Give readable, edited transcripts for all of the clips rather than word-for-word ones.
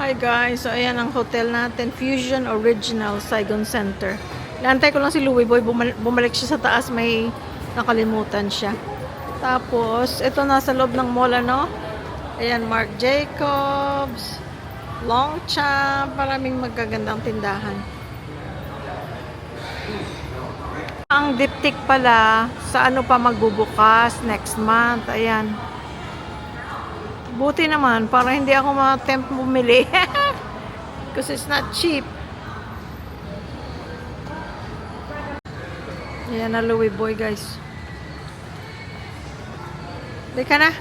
Hi guys, so ayan ang hotel natin, Fusion Original Saigon Center. Naantay ko lang si Louie Boy, bumalik siya sa taas, may nakalimutan siya. Tapos, ito nasa loob ng mall, ano? Ayan, Marc Jacobs, Longchamp, maraming magagandang tindahan. Ang diptyque pala, sa ano pa magbubukas next month, ayan. Buti naman, para hindi ako ma-tempt bumili. Because it's not cheap. Ayan na Louie Boy, guys. Teka na.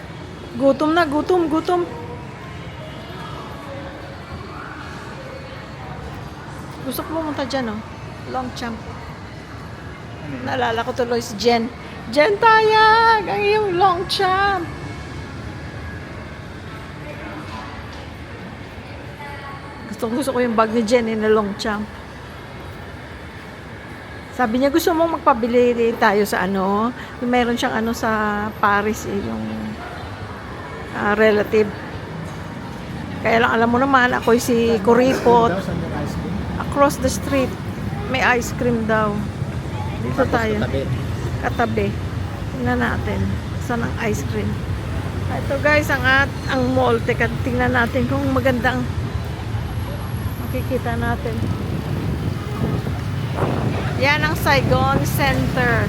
Gutom na, gutom. Gusto ko pumunta dyan, oh. Longchamp. Naalala ko tuloy si Jen. Jen Tayag! Ang iyong Longchamp. Gusto ko yung bag ni Jen na Longchamp. Sabi niya, gusto mo magpabili tayo sa ano? Yung meron siyang ano sa Paris, yung relative. Kaya lang, alam mo naman, ako'y si Kuripot. Across the street, may ice cream daw. Dito tayo. Katabi. Tingnan natin. Saan ang ice cream? Ito guys, ang mall. Teka, tingnan natin kung magandang makikita natin. Yan ang Saigon Center.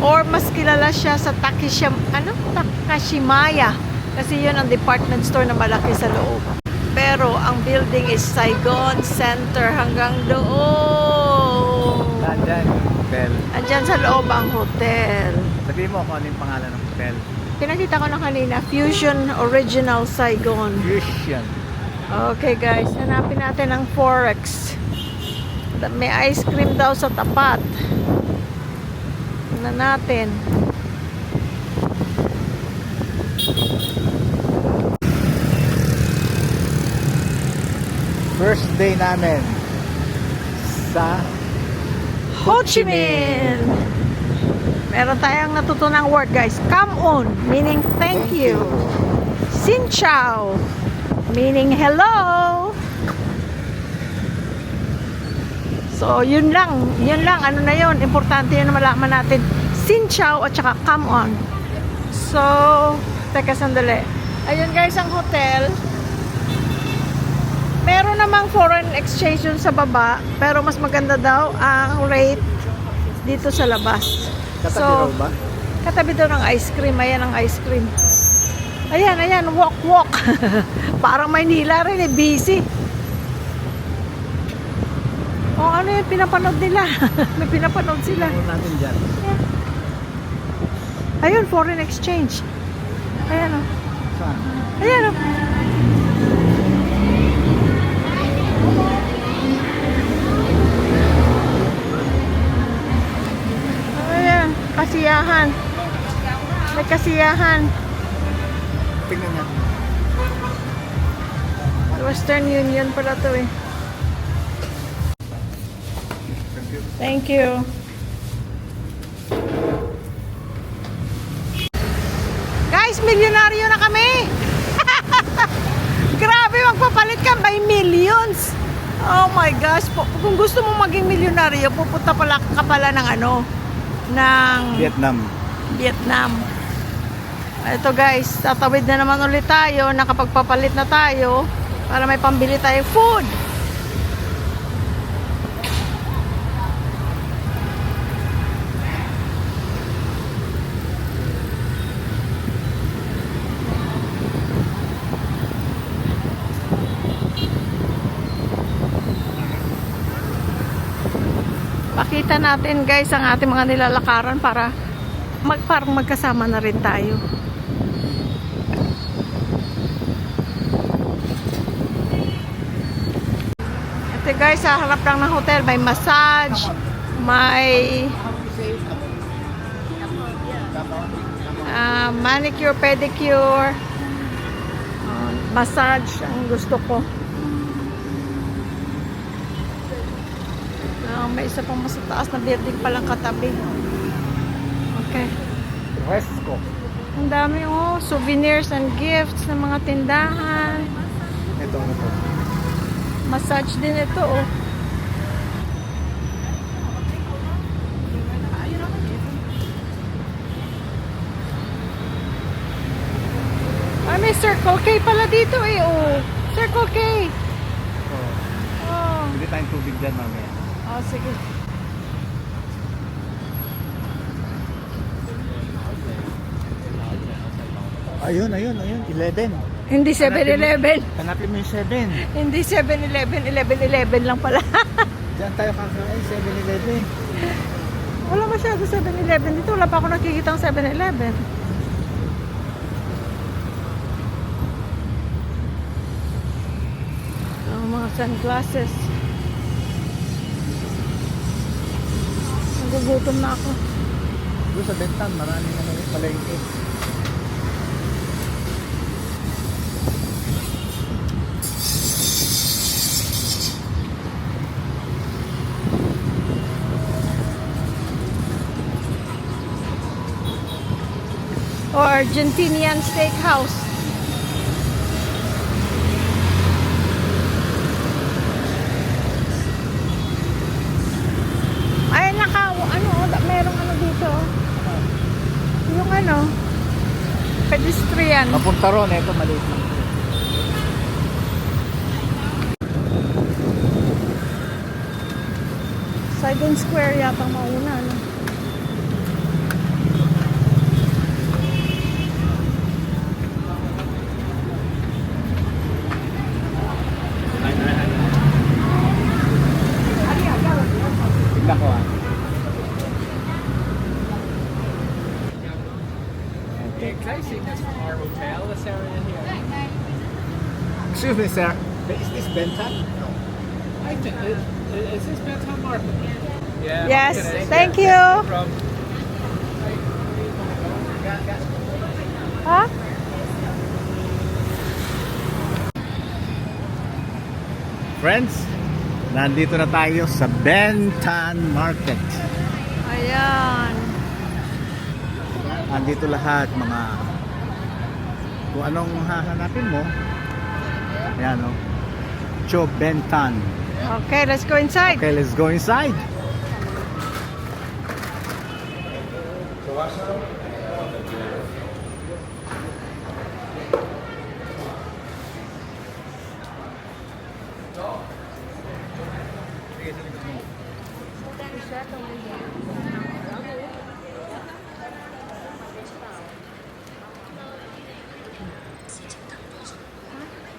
Or mas kilala siya sa Takashimaya. Kasi yun ang department store na malaki sa loob. Pero ang building is Saigon Center hanggang doon. Nandyan, hotel. Andyan sa loob ang hotel. Sabihin mo kung ano yung pangalan ng hotel. Pinakita ko na kanina, Fusion Original Saigon. Fusion. Okay guys, hanapin natin ang Forex. May ice cream daw sa tapat. Tingnan natin. First day namin sa Ho Chi Minh. Meron tayong natutunang word guys. Come on, meaning thank you. Xin chào, meaning hello. So, yun lang, ano na yun, importante yun na malaman natin. Xin chào at saka come on. So, teka sandali. Ayun guys, ang hotel. Meron namang foreign exchange yun sa baba, pero mas maganda daw ang rate dito sa labas. Katabi raw ba? Katabi daw ng ice cream. Ayan ang ice cream. Ayan, walk. Parang Maynila rin, busy. O ano yung pinapanood nila? May pinapanood sila. Ano natin dyan? Yeah. Ayun, foreign exchange. Ayan o. Saan? Ayan o. Ayan, kasiyahan. May kasiyahan. Tingnan natin. Western Union pala to eh. Thank you. Guys, milyonaryo na kami. Grabe, magpapalit ka by millions. Oh my gosh. Kung gusto mo maging milyonaryo, pupunta ka pala ng ng Vietnam. Ito guys, tatawid na naman ulit tayo. Nakapagpapalit na tayo para may pambili tayo food. Pakita natin guys ang ating mga nilalakaran para parang magkasama na rin tayo. Ito guys, sa harap lang ng hotel may massage, may manicure, pedicure, massage ang gusto ko. May isa pang mas taas na building palang katabi. Okay. Westco. Ang dami souvenirs and gifts ng mga tindahan. Ito. Massage din ito, oh. Ay, may Circle K pala dito eh, oh. Circle K. Oh. Oh. Hindi tayong tubig dyan mamaya. Oh, sige. Ayun. 11. Hindi 7-Eleven. Hanapin mo yung 7. Hindi 7-Eleven. 11-11 lang pala. Diyan tayo kakain, 7-Eleven. Wala masyado 7-Eleven. Dito wala pa ako nakikita ng 7-Eleven. Ang mga sunglasses. Nagugutom na ako. Doon sa Bentan, maraming palengke. O Argentinian Steakhouse. Ay, merong ano dito. Yung ano, pedestrian. Papunta ron, ito maliit lang. Saigon Square yata mauna, no? Tignan ko Okay, can I see this from our hotel, this area here? Excuse me, sir. Is this Bentan? No. I think, is this Benton Market? Yeah. Yes, okay. thank you. From, Ha? Friends, nandito na tayo sa Bentan Market. Ayan. Nandito lahat mga kung anong hahanapin mo. Ayan o. Cho Bentan. Okay, let's go inside. Okay, let's go inside.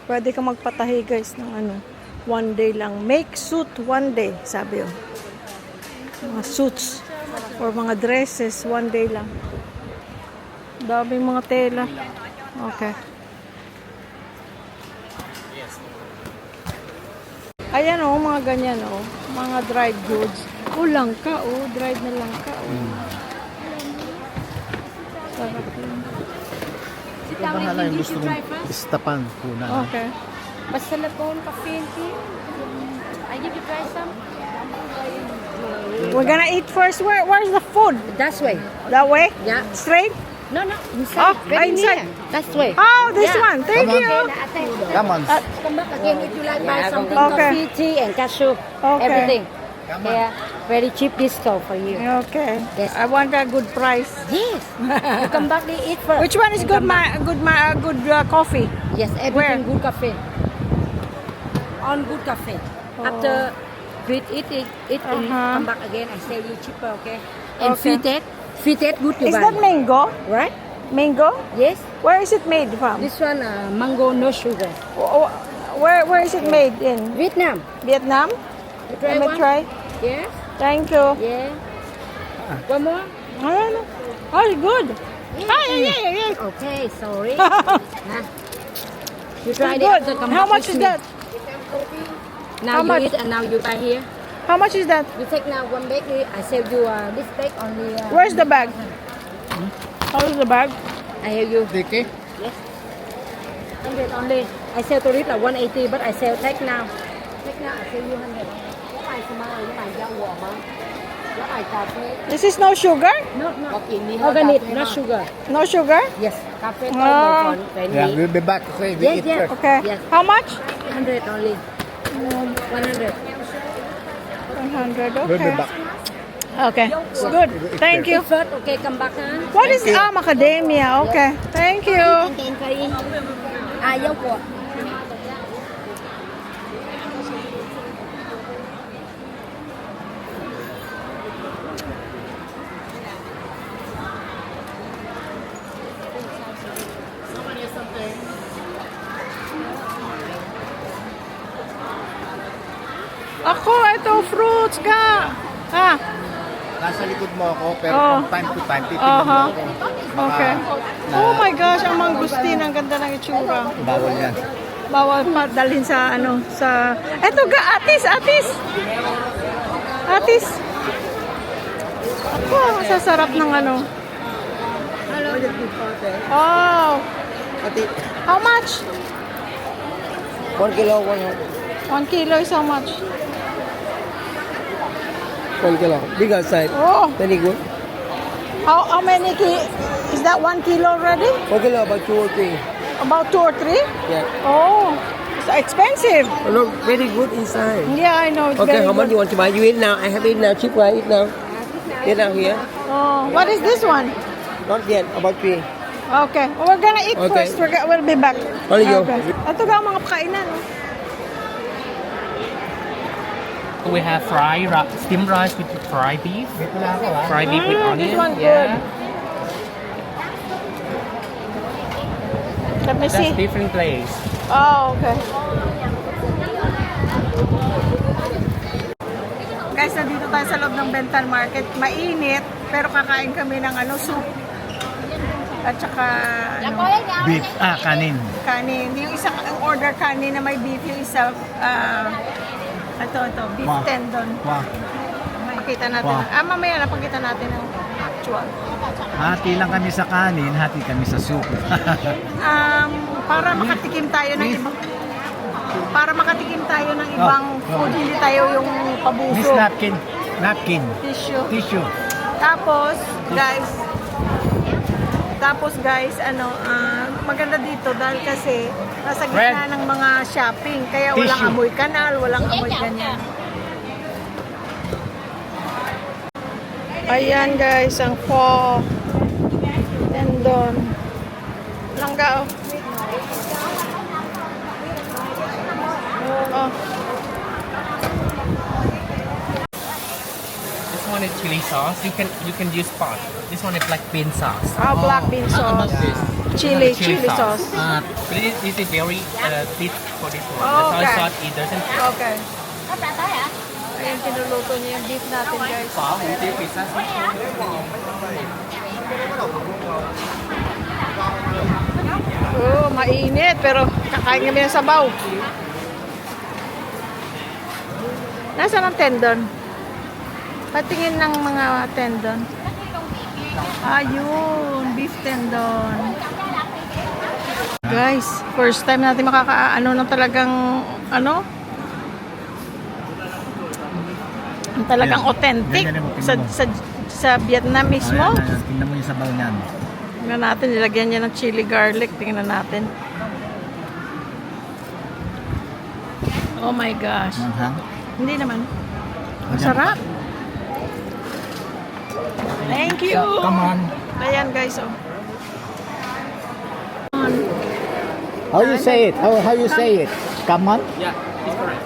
Pwede ka magpatahi guys ng ano, one day lang. Make suit one day, sabi yun. Mga suits or mga dresses, one day lang. Daming mga tela. Okay. Ayan o, mga ganyan o. Mga dried goods. O, langka o. Dried na langka o. Sarap yun. Ito bahala yung gusto mong istapan kuna. Okay. Basalapon, coffee and tea. I give you try some. We're gonna eat first. Where's the food? That's way. That way? Yeah. Straight? No, inside. Oh, Very inside. near. That's way. Oh, this Yeah. one. Thank Come on. you. Come on. Come back again if you like buy something, Okay. coffee, tea, and cashew. Okay. Everything. Come on. Yeah. Very cheap discount for you. Okay. Yes. I want a good price. Yes. You come back, they eat first. Which one is and good? come back. Good coffee. Yes, Where? everything good cafe. On good cafe. After great eating, Uh-huh. come back again. I sell you cheaper, okay? And Okay. fitted good to Is buy. that mango? Right? Mango? Yes. Where is it made from? This one, mango, no sugar. Where is it made in? Vietnam. Vietnam? You try Let me one? try. Yes. Thank you. Yeah. One more? I don't know. Oh, it's good. Yeah. Okay, sorry. Nah. You try It's it. good. after come How back much with is me. that? Now How you much? eat and now you buy here. How much is that? You take now one bag. I sell you this bag only. Where's the bag? How is the bag? I have you. Diki? Yes. 100 only. I sell to it like 180, but I sell take now. Take now I sell you 100. Cái này smile, cái này rau quả mà. Cái này cà phê. This is no sugar? No. Organic, not sugar. No sugar? Yes. Cà phê Ah. very Yeah, we'll be back. Okay, we Yes, eat yes. first. Okay. Yes. How much? 100 only. 100. 100, We'll be okay. back. Okay, good. Thank you. First, okay, come back ha. What is macadamia? Okay, thank you. Tiền cây. Dấu của. Ako, ito, fruits ka. Ha? Nasa likod mo ako, pero Oh. from time to time, titignan mo ako. Baka Okay. na- Oh my gosh, ang mangustin, ang ganda ng itsura. Bawal yan. Bawal pa dalhin sa sa... Eto ga, atis. Atis. Ako, ang sasarap ng Oh. How much? 1 kilo, 1 kilo is how much? 1 kilo. Bigger side. Oh, Very good. how many is that 1 kilo already? 1 kilo, about 2 or 3. About 2 or 3? Yeah. Oh, it's expensive. Oh, look, very good inside. Yeah, I know. It's Okay, very how much good. you want to buy? You eat now. I have it now. Cheap one. Eat now. Eat now here. Oh, what is this one? Not yet. About 3. Okay, we're gonna eat Okay. first. We'll be back. Only you. Okay. Ito ga ang mga kainan. We have steamed rice with fried beef. Fried beef with onion. This one good. Yeah. Let me see. That's different place. Oh, okay. Guys, nandito tayo sa loob ng Bentan Market. Mainit, pero kakain kami ng soup. At saka, Beef, kanin. kanin. Yung isang order kanin na may beef, yung isa, ito, beef Wow. tendon. Wow. Makita natin. Wow. Mamaya napakita natin ang actual. Hati lang kami sa kanin, hati kami sa soup. Para makatikim tayo ng ibang ibang food, hindi tayo yung Miss pabuso. napkin. Tissue. Tissue. Tapos, guys, maganda dito dahil kasi nasa gitna ng mga shopping. Kaya walang Tissue. amoy kanal, walang amoy ganyan. Ayan guys, ang pho. Tendon. Langga. Oh. This one is chili sauce. You can use pot. This one is black bean sauce. Black bean How much sauce. this? Chili sauce. This is very thick for this one. Oh, The soy okay. sauce it doesn't. Okay. Ayan, pinuluto niya yung beef natin guys. Oh, mainit pero kakain kami ng sabaw. Nasaan ang tendon? Patingin ng mga tendon. Ayun, beef tendon. Guys, first time natin makakaano ng talagang talagang Ayan. authentic Ganyan mo, sa, tingnan mo. sa Vietnam mismo. Ayan, tingnan mo yung sabaw niyan. Tingnan natin, nilagyan niya ng chili garlic. Tingnan natin. Oh my gosh. Manghang. Hindi naman. Masarap. Thank you. Come on. Ayan guys, oh. How you say it? How you say it? Come on? Yeah, it's correct.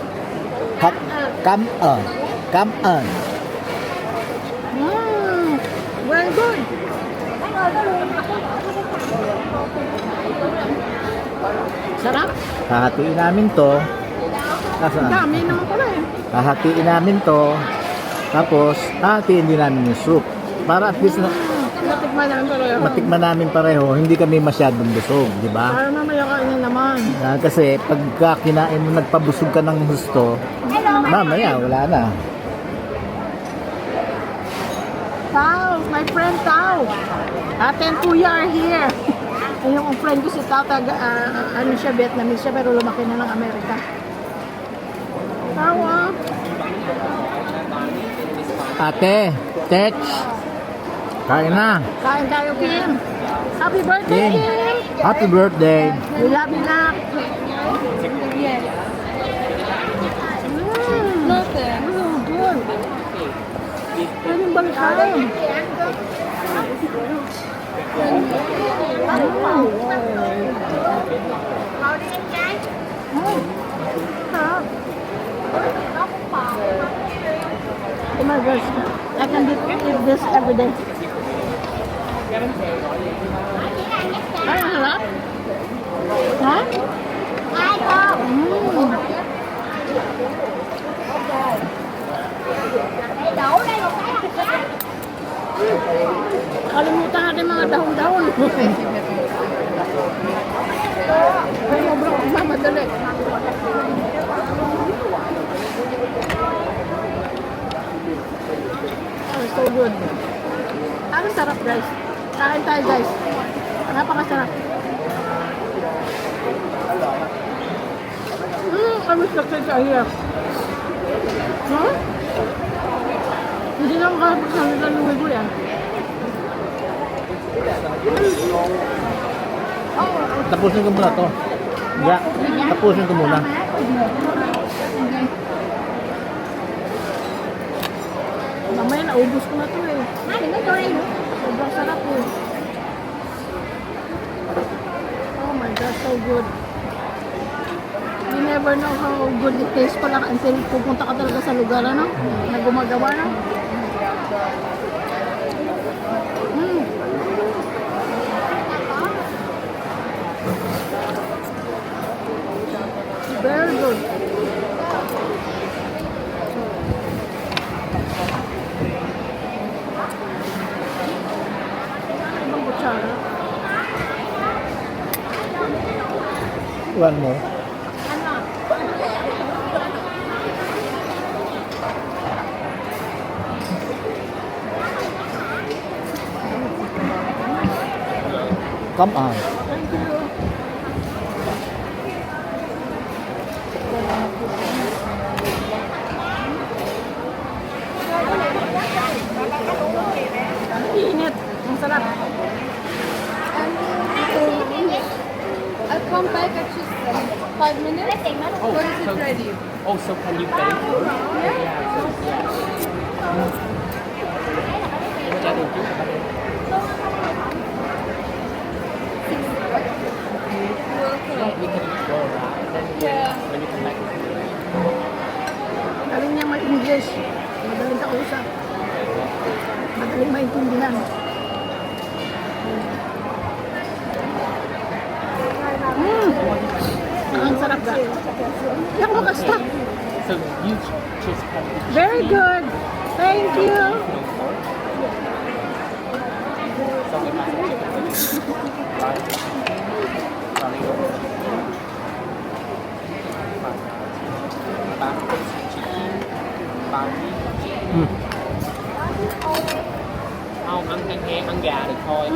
Come on. Come on. Very good. Sarap. Hahatiin namin to. Nasaan? Dami naman pala eh. Hahatiin namin to. Tapos, hahatiin din namin yung soup. Para at least Natikman namin pareho. matikman namin pareho, hindi kami masyadong busog, di ba? Para mamaya kainin naman. Kasi pagka kinain mo, nagpabusog ka ng gusto, mamaya wala na. Tao, my friend Tao. Ate and Kuya are here. Yung friend ko si Tao, ano siya, Vietnamese siya, pero lumaki na ng Amerika. Tao, ah. Ate, Tech, kain na. Kain tayo, Kim. Happy birthday, Kim, Kim. happy birthday. We love you, Nak. Bubble siya. Sarap. Oh my gosh. I can eat this every day. Ay, ang sarap. Ha? Kalimutan natin mga dahon-dahon. Sobrang mamadali. Oh, so good. Ang sarap guys. Kain tayo guys. Napakasarap. I wish the kids are here. Huh? Hindi na makapagsalita ng Luwiboy yan. Tapusin ko muna to. Ya, tapusin ko muna. Mamaya naubos ko na to eh. Sobrang sarap eh. Oh my God, so good. You never know how good it tastes pala until pupunta ka talaga sa lugar ano, na gumagawa no? Very good. Ibang kutsara. One more. Come on. Thank you. Init. Ang sarap. I'll come back at just 5 minutes. Oh, Or is so, it ready? oh, so can you bake? Yeah. So, Gia đình trước. No, we can go around. Then when you come back. Galing niya mag-English. Magaling kausap. Magaling maintindihan. Ang sarap ka. Yak mo kasta. So you just come. Very good. Thank you. So we have right. Không, ăn than heo, ăn gà được thôi.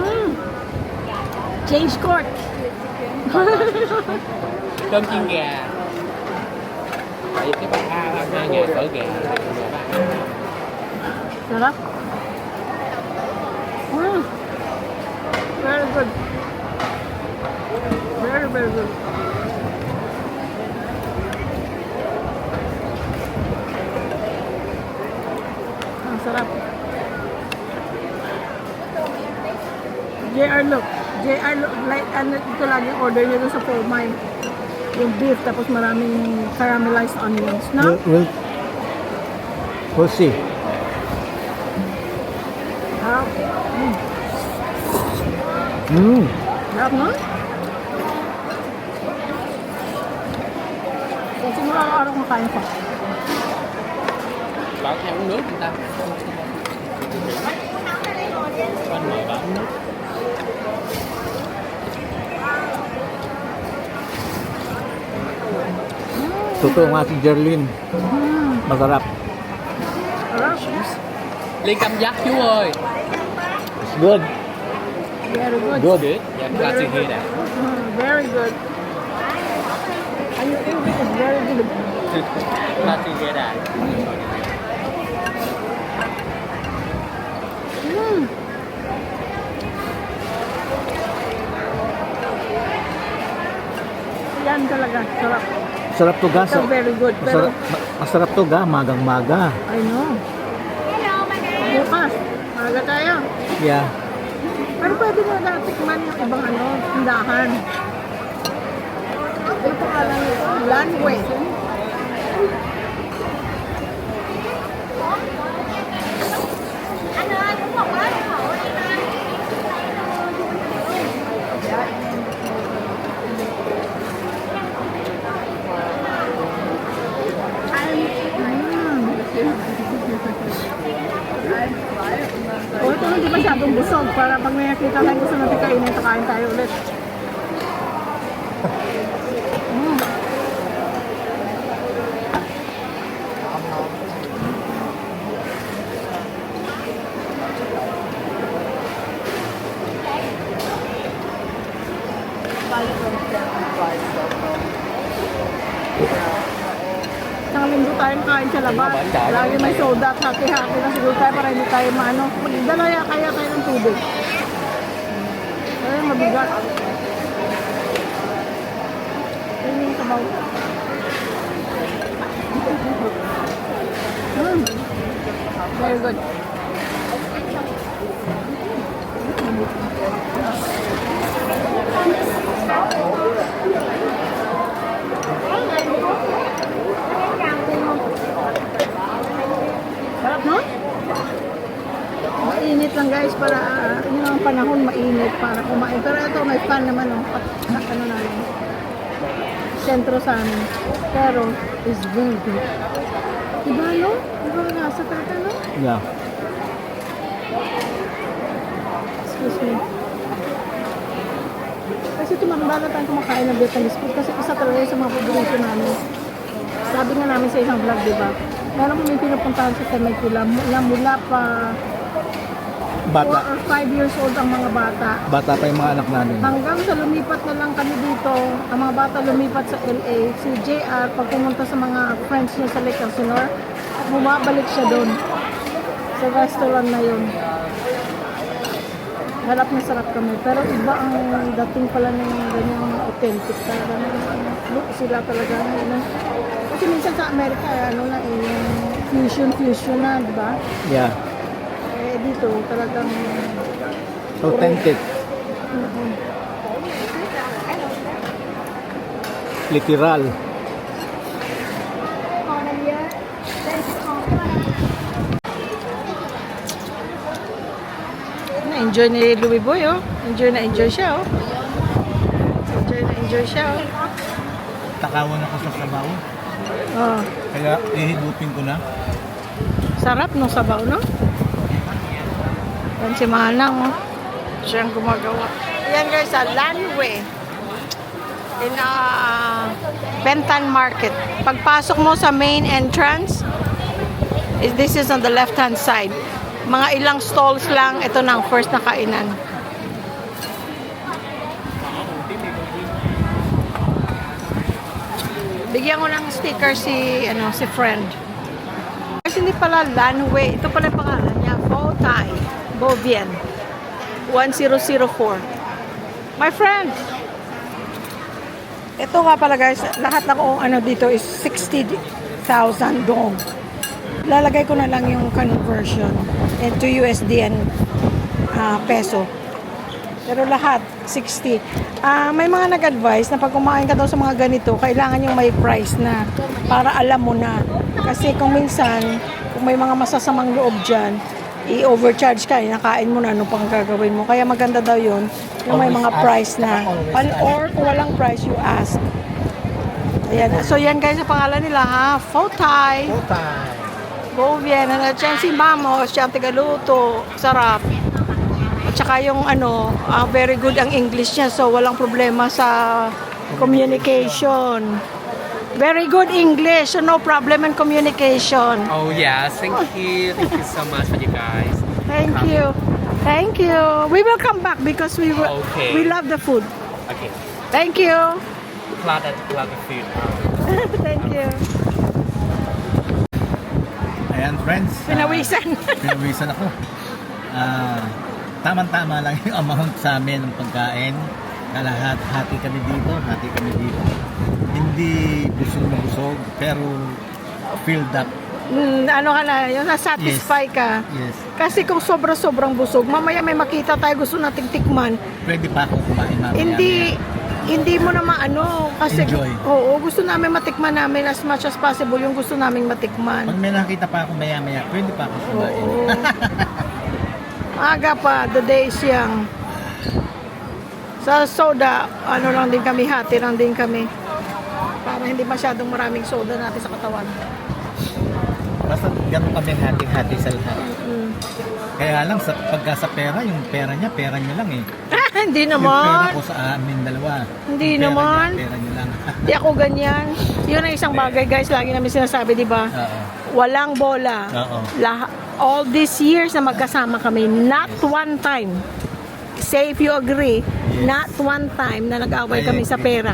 Change court. Cơm chiên gà. Tại vì cái bát A là 2.000 cỡ gà. Sarap. Very good. Very, very good. Ang sarap. JR look. JR look. Like, ano, ito lang yung order niya doon sa Formay. Yung beef, tapos maraming caramelized onions, no? We'll see. Sarap. Sarap, no? So, siguro araw-araw kumakain ko. Bảo theo uống nước người ta. Anh mời bảo uống nước. Totoo nga si Jerlyn. Masarap. Sarap. Liên cam giác chú ơi. It's good. Very good. Good. Good. Yeah, glad to hear that. Very good. And your English is very good. Glad to hear that. Yan talaga. Sarap. Sarap to ga. Ito very good. Pero, Masarap to ga. Magang-maga. I know. Bukas. Yeah. Pero pwede na natikman yung ibang tindahan. Ano pangalan nito? Lanway. O ito hindi masyadong busog para pag may nakita tayo gusto natin kainin, kain tayo ulit. Isang linggo tayo kain sa labas. Lagi may soda at hati-hati na siguro tayo para hindi tayo maano. Magdalaya kaya tayo ng tubig. Kaya mabigat. Yun yung sabaw. Very good. Sarap, no? Mainit lang guys para yun ang panahon mainit para kumain. Pero ito may fan naman ano namin. Sentro sa amin. Pero is very good. Diba no? Diba nasa talaga no? Yeah. Excuse me. Kasi tumambala tayo kumakain ng Vietnamese food kasi isa talaga sa mga paborito namin. Sabi nga namin sa isang vlog, diba? Meron kami pinupuntahan sa Temecula mula pa 4 Bata. or 5 years old ang mga bata. Bata pa yung mga anak namin. Hanggang sa lumipat na lang kami dito, ang mga bata lumipat sa LA. Si JR, pag pumunta sa mga friends niya sa Lake Elsinore, bumabalik siya doon. Sa restaurant na yun. Harap na sarap kami. Pero iba ang dating pala ng ganyang authentic. Talaga look sila talaga. Kasi minsan sa Amerika, yung fusion na, di ba? Yeah. Eh dito, talagang Authentic. Literal. Na-enjoy ni Louie Boy, oh. Enjoy siya, oh. Enjoy siya, oh. Takawan ako sa sabaw. Oh. Kaya ihigupin ko na. Sarap nung sabaw, no? Yan si Manang, oh. Siya ang gumagawa. Yan guys, sa Lanway. In Bentan Market. Pagpasok mo sa main entrance, this is on the left-hand side. Mga ilang stalls lang, ito na ang first na kainan. Bigyan ko ng sticker si friend. Kasi hindi pala Lanway. Ito pala yung pangalan niya. Pho Thai. Bo Vien. 1004. My friend! Ito nga pala guys, lahat na kung dito is 60,000 dong. Lalagay ko na lang yung conversion into USD and peso. Pero lahat, 60. May mga nag-advise na pag kumain ka daw sa mga ganito, kailangan yung may price na para alam mo na. Kasi kung minsan, kung may mga masasamang loob dyan, i-overcharge ka, nakain mo na, ano pang gagawin mo. Kaya maganda daw yun, yung may mga price na. Or kung walang price, you ask. Ayan. So yan guys, ang pangalan nila ha, Pho Thai. Bo Vien, siya si Mamo, siya ang tigaluto, sarap. At saka yung very good ang English niya, so walang problema sa communication. Very good English, so no problem in communication. Oh yeah, thank you so much for you guys. Thank you. Thank you. We will come back because we Okay. love the food. Okay, Thank you. glad the food. Thank you. Ayan friends. Pinawisan. Pinawisan ako. Tama-tama lang yung amount sa amin ng pagkain. Kalahat, hati kami dito. Hindi busog na busog, pero filled up. ano ka na, yung na-satisfy ka. Yes. Kasi kung sobra-sobrang busog, mamaya may makita tayo gusto nating tikman. Pwede pa ako kumain mamaya. Hindi mo na maano kasi Enjoy. oo, gusto namin matikman namin as much as possible yung gusto naming Pag matikman. may nakita pa ako maya-maya, pwede pa ako kumain. Oo. Aga pa, the day is young. Sa soda, ano lang din kami, hati lang din kami. Para hindi masyadong maraming soda natin sa katawan. Basta ganun kami hati-hati sa lahat. Mm. Kaya lang, pagka sa pera, yung pera niya lang eh. Hindi Yung pera naman. ko sa amin dalawa. Hindi Yung pera naman. Niya, pera niya lang. Hindi ako ganyan. Yun ang isang bagay guys, lagi namin sinasabi, di ba? Oo. Walang bola. Oo. All these years na magkasama kami, not one time. Say if you agree, not one time na nag-away I kami sa agree. pera.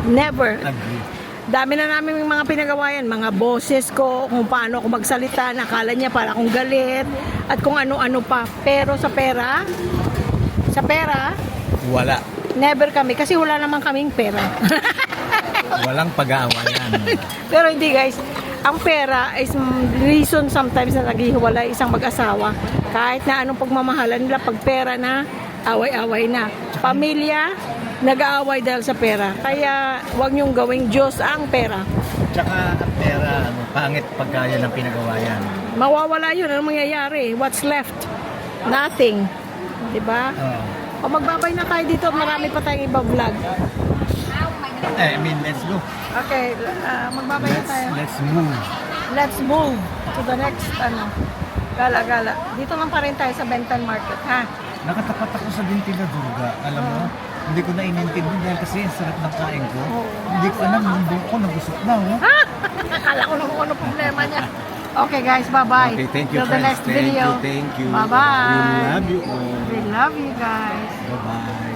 Never. Agree. Dami na namin yung mga pinagawayan, mga boses ko, kung paano ako magsalita, nakala niya para akong galit, at kung ano-ano pa. Pero sa pera, Wala. never kami, kasi wala naman kaming pera. Walang pag-aawayan. Pero hindi guys, ang pera is reason sometimes na naghihiwalay isang mag-asawa. Kahit na anong pagmamahalan nila, pag pera na, away-away na. Pamilya, nag-aaway dahil sa pera. Kaya huwag niyong gawing Diyos ang pera. Tsaka ang pera, pangit pagkaya ng pinagawayan. Mawawala yun. Ano mangyayari? What's left? Nothing. Diba? Oo. O magbabay na tayo dito. Marami pa tayong iba vlog. Let's go. Okay, magbabay na tayo. Let's move. Let's move to the next, gala-gala. Dito lang pa rin tayo sa Benton Market, ha? Nakatapat ako sa Bintila Durga. Alam mo, hindi ko na inintindi dahil kasi ang sarap ng kain ko. Hindi ko alam, yung buhok ko nagusok na. Oh. Akala ko naman kung ano problema niya. Okay guys, bye-bye. Okay, thank you Till the friends. next video. Thank you. Bye-bye. We love you all. We love you guys. Bye-bye.